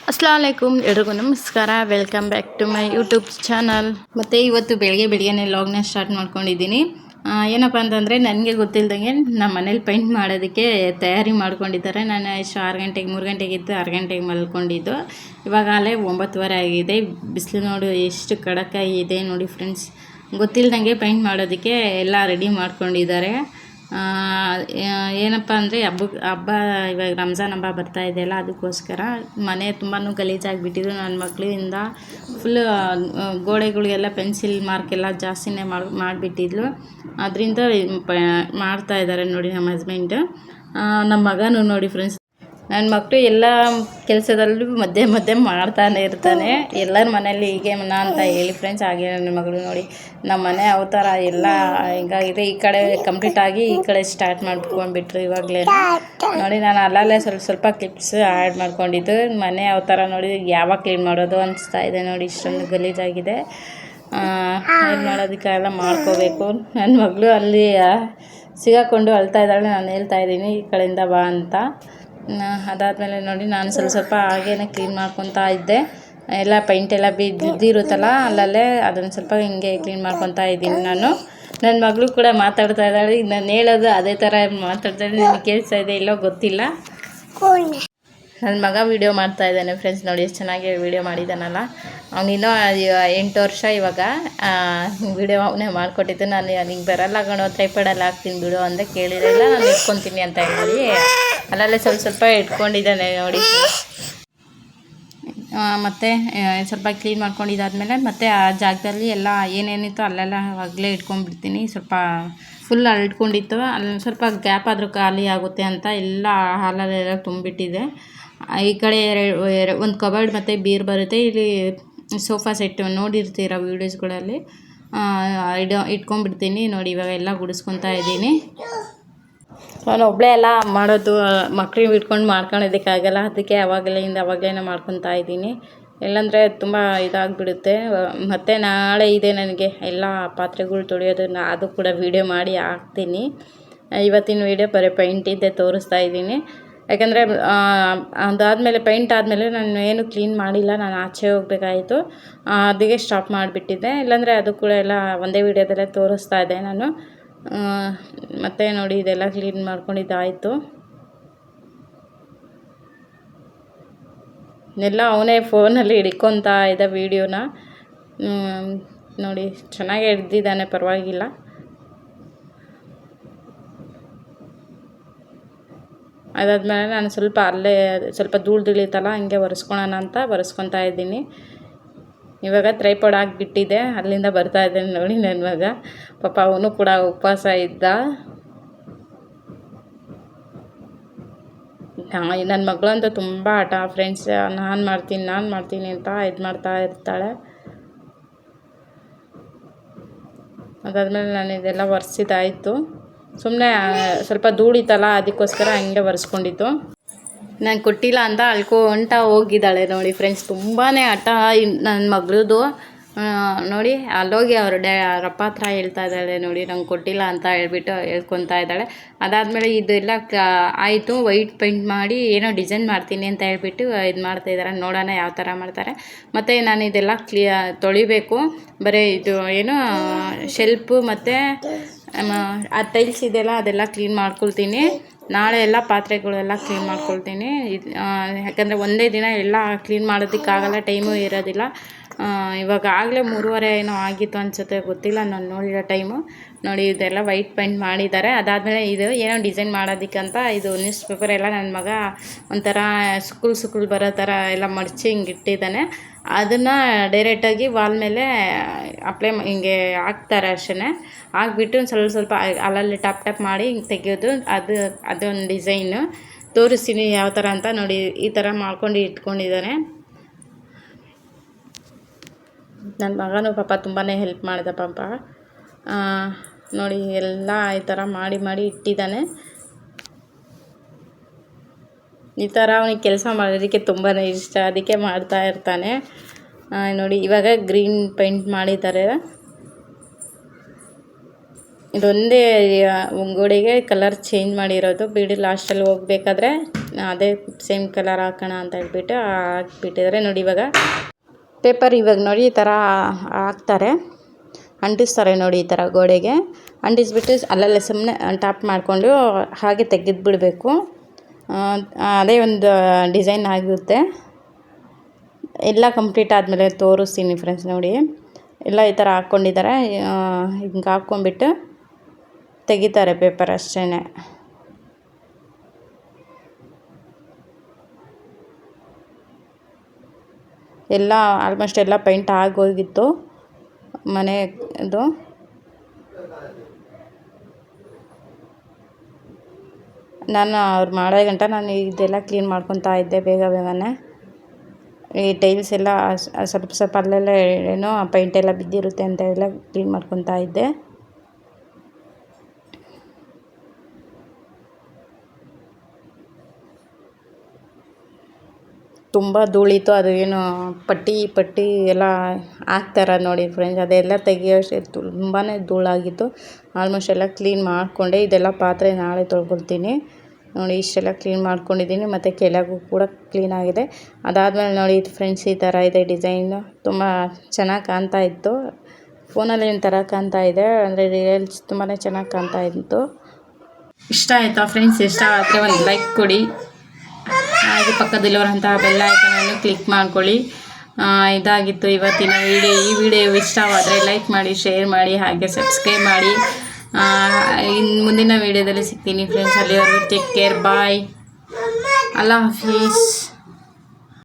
ಅಸ್ಸಲಾಮಲೈಕುಮ್ ಎಲ್ರಿಗೂ ನಮಸ್ಕಾರ. Welcome back to my YouTube channel. ಮತ್ತು ಇವತ್ತು ಬೆಳಗ್ಗೆನೇ ಲಾಗ್ನ ಸ್ಟಾರ್ಟ್ ಮಾಡ್ಕೊಂಡಿದ್ದೀನಿ. ಏನಪ್ಪ ಅಂತಂದರೆ ನನಗೆ ಗೊತ್ತಿಲ್ಲದಂಗೆ ನಮ್ಮ ಮನೇಲಿ ಪೇಂಟ್ ಮಾಡೋದಕ್ಕೆ ತಯಾರಿ ಮಾಡ್ಕೊಂಡಿದ್ದಾರೆ. ನಾನು ಎಷ್ಟು 6 ಗಂಟೆಗೆ 3 ಗಂಟೆಗೆ ಇದ್ದು 6 ಗಂಟೆಗೆ ಮಲ್ಕೊಂಡಿದ್ದು. ಇವಾಗ ಅಲ್ಲೇ 9:15 ಆಗಿದೆ. ಬಿಸಿಲು ನೋಡಿ ಎಷ್ಟು ಕಡಕಾಗಿದೆ ನೋಡಿ ಫ್ರೆಂಡ್ಸ್. ಗೊತ್ತಿಲ್ಲದಂಗೆ ಪೇಂಟ್ ಮಾಡೋದಕ್ಕೆ ಎಲ್ಲ ರೆಡಿ ಮಾಡ್ಕೊಂಡಿದ್ದಾರೆ. ಏನಪ್ಪ ಅಂದರೆ ಹಬ್ಬ ಇವಾಗ ರಂಜಾನ್ ಹಬ್ಬ ಬರ್ತಾ ಇದೆಯಲ್ಲ, ಅದಕ್ಕೋಸ್ಕರ ಮನೆ ತುಂಬಾ ಗಲೀಜಾಗಿಬಿಟ್ಟಿದ್ದು. ನನ್ನ ಮಕ್ಕಳಿಂದ ಫುಲ್ ಗೋಡೆಗಳಿಗೆಲ್ಲ ಪೆನ್ಸಿಲ್ ಮಾರ್ಕ್ ಎಲ್ಲ ಜಾಸ್ತಿನೇ ಮಾಡಿಬಿಟ್ಟಿದ್ಲು. ಅದರಿಂದ ಮಾಡ್ತಾಯಿದ್ದಾರೆ ನೋಡಿ ನಮ್ಮ ಹಸ್ಬೆಂಡು. ನಮ್ಮ ಮಗನೂ ನೋಡಿ ಫ್ರೆಂಡ್ಸ್, ನನ್ನ ಮಕ್ಕಳು ಎಲ್ಲ ಕೆಲಸದಲ್ಲೂ ಮಧ್ಯೆ ಮಾಡ್ತಾನೆ ಇರ್ತಾನೆ. ಎಲ್ಲರ ಮನೇಲಿ ಹೀಗೆ ಅಂತ ಹೇಳಿ ಫ್ರೆಂಡ್ಸ್. ಹಾಗೆ ನನ್ನ ಮಗಳು ನೋಡಿ ನಮ್ಮ ಮನೆ ಅವತಾರ ಎಲ್ಲ ಹಿಂಗಾಗಿದೆ. ಈ ಕಡೆ ಕಂಪ್ಲೀಟ್ ಆಗಿ ಈ ಕಡೆ ಸ್ಟಾರ್ಟ್ ಮಾಡ್ಕೊಂಡ್ಬಿಟ್ರು ಇವಾಗಲೇ ನೋಡಿ. ನಾನು ಅಲ್ಲಲ್ಲೇ ಸ್ವಲ್ಪ ಕ್ಲಿಪ್ಸ್ ಆ್ಯಡ್ ಮಾಡ್ಕೊಂಡಿದ್ದು. ಮನೆ ಅವತಾರ ನೋಡಿ ಯಾವಾಗ ಕ್ಲೀನ್ ಮಾಡೋದು ಅನಿಸ್ತಾ ಇದೆ ನೋಡಿ. ಇಷ್ಟೊಂದು ಗಲೀಜಾಗಿದೆ. ಏನು ಮಾಡೋದಕ್ಕೆಲ್ಲ ಮಾಡ್ಕೋಬೇಕು. ನನ್ನ ಮಗಳು ಅಲ್ಲಿ ಸಿಗಾಕೊಂಡು ಅಳ್ತಾ ಇದ್ದಾಳೆ. ನಾನು ಹೇಳ್ತಾ ಇದ್ದೀನಿ ಈ ಕಡೆಯಿಂದ ಬಾ ಅಂತ. ಅದಾದಮೇಲೆ ನೋಡಿ ನಾನು ಸ್ವಲ್ಪ ಹಾಗೇನೆ ಕ್ಲೀನ್ ಮಾಡ್ಕೊತಾ ಇದ್ದೆ. ಎಲ್ಲ ಪೈಂಟ್ ಎಲ್ಲ ಬಿದ್ದಿರುತ್ತಲ್ಲ ಅಲ್ಲಲ್ಲೇ ಅದನ್ನು ಸ್ವಲ್ಪ ಹಿಂಗೆ ಕ್ಲೀನ್ ಮಾಡ್ಕೊತಾ ಇದ್ದೀನಿ ನಾನು. ನನ್ನ ಮಗಳು ಕೂಡ ಮಾತಾಡ್ತಾ ಇದ್ದಾಳೆ. ನಾನು ಹೇಳೋದು ಅದೇ ಥರ ಮಾತಾಡ್ತಾಳೆ. ನಿಮಗೆ ಕೇಳಿಸ್ತಾ ಇದೆ ಇಲ್ಲೋ ಗೊತ್ತಿಲ್ಲ. ನನ್ನ ಮಗ ವೀಡಿಯೋ ಮಾಡ್ತಾ ಇದ್ದಾನೆ ಫ್ರೆಂಡ್ಸ್. ನೋಡಿ ಎಷ್ಟು ಚೆನ್ನಾಗಿ ವೀಡಿಯೋ ಮಾಡಿದ್ದಾನಲ್ಲ. ಅವನಿನ್ನೂ 8 ವರ್ಷ ಇವಾಗ. ವೀಡಿಯೋ ಅವನೇ ಮಾಡಿಕೊಟ್ಟಿದ್ದು. ನಾನು ನಿಂಗೆ ಬರಲ್ಲ ಕಣೋ, ಟ್ರೈಪಾಡಲ್ಲಿ ಹಾಕ್ತೀನಿ ಬಿಡು ಅಂತ ಕೇಳಿರಲಿಲ್ಲ. ನಾನು ಇಟ್ಕೊತೀನಿ ಅಂತ ಹೇಳಿ ಅಲ್ಲಲ್ಲೇ ಸ್ವಲ್ಪ ಇಟ್ಕೊಂಡಿದ್ದಾನೆ ನೋಡಿ. ಮತ್ತು ಸ್ವಲ್ಪ ಕ್ಲೀನ್ ಮಾಡ್ಕೊಂಡಿದ್ದಾದಮೇಲೆ ಮತ್ತೆ ಆ ಜಾಗದಲ್ಲಿ ಎಲ್ಲ ಏನೇನಿತ್ತು ಅಲ್ಲೆಲ್ಲ ಆಗಲೇ ಇಟ್ಕೊಂಡ್ಬಿಡ್ತೀನಿ. ಸ್ವಲ್ಪ ಫುಲ್ ಅಲ್ಟ್ಕೊಂಡಿತ್ತು. ಅಲ್ಲಿ ಸ್ವಲ್ಪ ಗ್ಯಾಪ್ ಆದರೂ ಖಾಲಿ ಆಗುತ್ತೆ ಅಂತ ಎಲ್ಲ ಹಾಲಲ್ಲೆಲ್ಲ ತುಂಬಿಟ್ಟಿದೆ. ಈ ಕಡೆ ಒಂದು ಕಬರ್ಡ್ ಮತ್ತು ಬೀರ್ ಬರುತ್ತೆ. ಇಲ್ಲಿ ಸೋಫಾ ಸೆಟ್ ನೋಡಿರ್ತೀರ ವೀಡಿಯೋಸ್ಗಳಲ್ಲಿ. ಇಟ್ಕೊಂಡ್ಬಿಡ್ತೀನಿ ನೋಡಿ. ಇವಾಗ ಎಲ್ಲ ಗುಡಿಸ್ಕೊತಾ ಇದ್ದೀನಿ. ನಾನು ಒಬ್ಬಳೇ ಎಲ್ಲ ಮಾಡೋದು, ಮಕ್ಳಿಗೆ ಇಟ್ಕೊಂಡು ಮಾಡ್ಕೊಳೋದಕ್ಕಾಗಲ್ಲ. ಅದಕ್ಕೆ ಅವಾಗಲೇ ಮಾಡ್ಕೊತಾ ಇದ್ದೀನಿ. ಇಲ್ಲಾಂದರೆ ತುಂಬ ಇದಾಗಿಬಿಡುತ್ತೆ. ಮತ್ತು ನಾಳೆ ಇದೆ ನನಗೆ ಎಲ್ಲ ಪಾತ್ರೆಗಳು ತೊಳೆಯೋದು. ಅದು ಕೂಡ ವೀಡಿಯೋ ಮಾಡಿ ಹಾಕ್ತೀನಿ. ಇವತ್ತಿನ ವೀಡಿಯೋ ಬರೀ ಪೈಂಟಿದ್ದೆ ತೋರಿಸ್ತಾ ಇದ್ದೀನಿ. ಯಾಕಂದರೆ ಅದಾದಮೇಲೆ ಪೈಂಟ್ ಆದಮೇಲೆ ನಾನು ಏನು ಕ್ಲೀನ್ ಮಾಡಿಲ್ಲ. ನಾನು ಆಚೆ ಹೋಗಬೇಕಾಯಿತು, ಅದಕ್ಕೆ ಸ್ಟಾಪ್ ಮಾಡಿಬಿಟ್ಟಿದ್ದೆ. ಇಲ್ಲಾಂದರೆ ಅದು ಕೂಡ ಎಲ್ಲ ಒಂದೇ ವೀಡಿಯೋದಲ್ಲೇ ತೋರಿಸ್ತಾ ಇದ್ದೆ ನಾನು. ಮತ್ತು ನೋಡಿ ಇದೆಲ್ಲ ಕ್ಲೀನ್ ಮಾಡ್ಕೊಂಡಿದ್ದಾಯಿತು. ಎಲ್ಲ ಅವನೇ ಫೋನಲ್ಲಿ ಹಿಡ್ಕೊತಾ ಇದ್ದ ವೀಡಿಯೋನ. ನೋಡಿ ಚೆನ್ನಾಗೇ ಹಿಡ್ದಿದ್ದಾನೆ, ಪರವಾಗಿಲ್ಲ. ಅದಾದಮೇಲೆ ನಾನು ಅಲ್ಲೇ ಸ್ವಲ್ಪ ಧೂಳಿತಲ್ಲ ಹಂಗೆ ಒರೆಸ್ಕೊಳೋಣ ಅಂತ ಒರೆಸ್ಕೊತಾ ಇದ್ದೀನಿ. ಇವಾಗ ಟ್ರೈಪಾಡ್ ಆಗಿಬಿಟ್ಟಿದೆ. ಅಲ್ಲಿಂದ ಬರ್ತಾ ಇದ್ದಾನೆ ನೋಡಿ ನನ್ನ ಮಗ. ಪಾಪ ಅವನು ಕೂಡ ಉಪವಾಸ ಇದ್ದ. ನನ್ನ ಮಗಳಂತೂ ತುಂಬ ಆಟ ಫ್ರೆಂಡ್ಸ್. ನಾನು ಮಾಡ್ತೀನಿ ಅಂತ ಇದು ಮಾಡ್ತಾ ಇರ್ತಾಳೆ. ಅದಾದಮೇಲೆ ನಾನು ಇದೆಲ್ಲ ಒರೆಸಿದ್ದಾಯಿತು. ಸುಮ್ಮನೆ ಸ್ವಲ್ಪ ಧೂಳಿತಲ್ಲ ಅದಕ್ಕೋಸ್ಕರ ಹಂಗೆ ಒರೆಸ್ಕೊಂಡಿದ್ದು. ನಾನು ಕೊಟ್ಟಿಲ್ಲ ಅಂತ ಅಳ್ಕೊಂತ ಹೋಗಿದ್ದಾಳೆ ನೋಡಿ ಫ್ರೆಂಡ್ಸ್. ತುಂಬಾ ಹಠ ನನ್ನ ಮಗಳದು ನೋಡಿ. ಅಲ್ಲೋಗಿ ಅವ್ರ ಅಪ್ಪ ಹತ್ರ ಹೇಳ್ತಾ ಇದ್ದಾಳೆ ನೋಡಿ, ನಂಗೆ ಕೊಟ್ಟಿಲ್ಲ ಅಂತ ಹೇಳ್ಬಿಟ್ಟು ಹೇಳ್ಕೊತಾ ಇದ್ದಾಳೆ. ಅದಾದಮೇಲೆ ಇದೆಲ್ಲ ಆಯಿತು. ವೈಟ್ ಪೇಂಟ್ ಮಾಡಿ ಏನೋ ಡಿಸೈನ್ ಮಾಡ್ತೀನಿ ಅಂತ ಹೇಳ್ಬಿಟ್ಟು ಇದು ಮಾಡ್ತಾಯಿದ್ದಾರೆ. ನೋಡೋಣ ಯಾವ ಥರ ಮಾಡ್ತಾರೆ. ಮತ್ತು ನಾನು ಇದೆಲ್ಲ ತೊಳಿಬೇಕು. ಬರೀ ಇದು ಏನೋ ಶೆಲ್ಪು ಮತ್ತು ಆ ಟೈಲ್ಸ್ ಇದೆಲ್ಲ ಅದೆಲ್ಲ ಕ್ಲೀನ್ ಮಾಡ್ಕೊಳ್ತೀನಿ. ನಾಳೆ ಎಲ್ಲ ಪಾತ್ರೆಗಳೆಲ್ಲ ಕ್ಲೀನ್ ಮಾಡ್ಕೊಳ್ತೀನಿ. ಯಾಕಂದರೆ ಒಂದೇ ದಿನ ಎಲ್ಲ ಕ್ಲೀನ್ ಮಾಡೋದಕ್ಕಾಗಲ್ಲ, ಟೈಮು ಇರೋದಿಲ್ಲ. ಇವಾಗ ಆಗಲೇ 3:30 ಏನೋ ಆಗಿತ್ತು ಅನಿಸುತ್ತೆ, ಗೊತ್ತಿಲ್ಲ ನಾನು ನೋಡಿರೋ ಟೈಮು. ನೋಡಿ ಇದೆಲ್ಲ ವೈಟ್ ಪೇಂಟ್ ಮಾಡಿದ್ದಾರೆ. ಅದಾದಮೇಲೆ ಇದು ಏನೋ ಡಿಸೈನ್ ಮಾಡೋದಕ್ಕಂತ ಇದು ನ್ಯೂಸ್ ಪೇಪರ್ ಎಲ್ಲ ನನ್ನ ಮಗ ಒಂಥರ ಸುಕ್ಕುಳು ಬರೋ ಥರ ಎಲ್ಲ ಮಡಚಿ ಹಿಂಗೆ ಇಟ್ಟಿದ್ದಾನೆ. ಅದನ್ನು ಡೈರೆಕ್ಟಾಗಿ ವಾಲ್ ಮೇಲೆ ಅಪ್ಲೈ ಹಿಂಗೆ ಹಾಕ್ತಾರೆ ಅಷ್ಟೇ. ಹಾಕ್ಬಿಟ್ಟು ಸ್ವಲ್ಪ ಅಲ್ಲಲ್ಲಿ ಟಾಪ್ ಮಾಡಿ ಹಿಂಗೆ ತೆಗೆಯೋದು. ಅದೊಂದು ಡಿಸೈನು ತೋರಿಸ್ತೀನಿ ಯಾವ ಥರ ಅಂತ. ನೋಡಿ ಈ ಥರ ಮಾಡ್ಕೊಂಡು ಇಟ್ಕೊಂಡಿದ್ದಾನೆ. ನನ್ನ ಮಗನೂ ಪಾಪ ತುಂಬಾ ಹೆಲ್ಪ್ ಮಾಡಿದ ಪಾಪ. ನೋಡಿ ಎಲ್ಲ ಈ ಥರ ಮಾಡಿ ಇಟ್ಟಿದ್ದಾನೆ. ಈ ಥರ ಅವನಿಗೆ ಕೆಲಸ ಮಾಡೋದಕ್ಕೆ ತುಂಬಾ ಇಷ್ಟ, ಅದಕ್ಕೆ ಮಾಡ್ತಾ ಇರ್ತಾನೆ. ನೋಡಿ ಇವಾಗ ಗ್ರೀನ್ ಪೇಂಟ್ ಮಾಡಿದ್ದಾರೆ. ಇದೊಂದೇ ಗೋಡೆಗೆ ಕಲರ್ ಚೇಂಜ್ ಮಾಡಿರೋದು. ಬಿಡಿ ಲಾಸ್ಟಲ್ಲಿ ಹೋಗ್ಬೇಕಾದ್ರೆ ಅದೇ ಸೇಮ್ ಕಲರ್ ಹಾಕೋಣ ಅಂತ ಹೇಳ್ಬಿಟ್ಟು ಹಾಕ್ಬಿಟ್ಟಿದ್ದಾರೆ ನೋಡಿ. ಇವಾಗ ಪೇಪರ್ ಇವಾಗ ನೋಡಿ ಈ ಥರ ಹಾಕ್ತಾರೆ, ಅಂಟಿಸ್ತಾರೆ ನೋಡಿ ಈ ಥರ ಗೋಡೆಗೆ. ಅಂಟಿಸ್ಬಿಟ್ಟು ಅಲ್ಲಲ್ಲೇ ಸುಮ್ಮನೆ ಟಾಪ್ ಮಾಡಿಕೊಂಡು ಹಾಗೆ ತೆಗೆದುಬಿಡಬೇಕು. ಅದೇ ಒಂದು ಡಿಸೈನ್ ಆಗುತ್ತೆ. ಎಲ್ಲ ಕಂಪ್ಲೀಟ್ ಆದಮೇಲೆ ತೋರಿಸ್ತೀನಿ ಫ್ರೆಂಡ್ಸ್. ನೋಡಿ ಎಲ್ಲ ಈ ಥರ ಹಾಕ್ಕೊಂಡಿದ್ದಾರೆ. ಹಿಂಗೆ ಹಾಕ್ಕೊಂಬಿಟ್ಟು ತೆಗಿತಾರೆ ಪೇಪರ್ ಅಷ್ಟೇ. ಎಲ್ಲ ಆಲ್ಮೋಸ್ಟ್ ಎಲ್ಲ ಪೇಂಟ್ ಆಗೋಗಿತ್ತು ಮನೆದು. ನಾನು ಅವ್ರು ಮಾಡೋ ಗಂಟ ನಾನು ಇದೆಲ್ಲ ಕ್ಲೀನ್ ಮಾಡ್ಕೊತಾ ಇದ್ದೆ ಬೇಗನೆ. ಈ ಟೈಲ್ಸ್ ಎಲ್ಲ ಸ್ವಲ್ಪ ಅಲ್ಲೆಲ್ಲ ಏನೋ ಪೇಂಟ್ ಎಲ್ಲ ಬಿದ್ದಿರುತ್ತೆ ಅಂತ ಎಲ್ಲ ಕ್ಲೀನ್ ಮಾಡ್ಕೊತಾ ಇದ್ದೆ. ತುಂಬ ಧೂಳಿತ್ತು, ಅದು ಏನು ಪಟ್ಟಿ ಎಲ್ಲ ಹಾಕ್ತಾರೆ ನೋಡಿ ಫ್ರೆಂಡ್ಸ್, ಅದೆಲ್ಲ ತೆಗಿಯೋಷ್ಟೇ ತುಂಬಾ ಧೂಳಾಗಿತ್ತು. ಆಲ್ಮೋಸ್ಟ್ ಎಲ್ಲ ಕ್ಲೀನ್ ಮಾಡಿಕೊಂಡೆ. ಇದೆಲ್ಲ ಪಾತ್ರೆ ನಾಳೆ ತೊಳ್ಕೊಳ್ತೀನಿ ನೋಡಿ. ಇಷ್ಟೆಲ್ಲ ಕ್ಲೀನ್ ಮಾಡ್ಕೊಂಡಿದ್ದೀನಿ, ಮತ್ತು ಕೆಳಗೂ ಕೂಡ ಕ್ಲೀನ್ ಆಗಿದೆ. ಅದಾದಮೇಲೆ ನೋಡಿ ಫ್ರೆಂಡ್ಸ್ ಈ ಥರ ಇದೆ ಡಿಸೈನು. ತುಂಬ ಚೆನ್ನಾಗಿ ಕಾಣ್ತಾ ಇತ್ತು. ಫೋನಲ್ಲಿ ಒಂದು ಥರ ಕಾಣ್ತಾ ಇದೆ, ಅಂದರೆ ರಿಯಲ್ಸ್ ತುಂಬಾ ಚೆನ್ನಾಗಿ ಕಾಣ್ತಾ ಇತ್ತು. ಇಷ್ಟ ಆಯಿತಾ ಫ್ರೆಂಡ್ಸ್? ಇಷ್ಟ ಆದರೆ ಒಂದು ಲೈಕ್ ಕೊಡಿ, ಹಾಗೆ ಪಕ್ಕದಲ್ಲಿರುವಂತಹ ಬೆಲ್ ಐಕಾನನ್ನು ಕ್ಲಿಕ್ ಮಾಡ್ಕೊಳ್ಳಿ. ಇದಾಗಿತ್ತು ಇವತ್ತಿನ ವಿಡಿಯೋ. ಈ ವಿಡಿಯೋ ಇಷ್ಟವಾದರೆ ಲೈಕ್ ಮಾಡಿ, ಶೇರ್ ಮಾಡಿ, ಹಾಗೆ ಸಬ್ಸ್ಕ್ರೈಬ್ ಮಾಡಿ. ಇನ್ನು ಮುಂದಿನ ವಿಡಿಯೋದಲ್ಲಿ ಸಿಗ್ತೀನಿ ಫ್ರೆಂಡ್ಸ್. ಅಲ್ಲಿವರೆಗೂ ಟೇಕ್ ಕೇರ್, ಬಾಯ್, ಅಲ್ಲಾ ಹಾಫೀಸ್.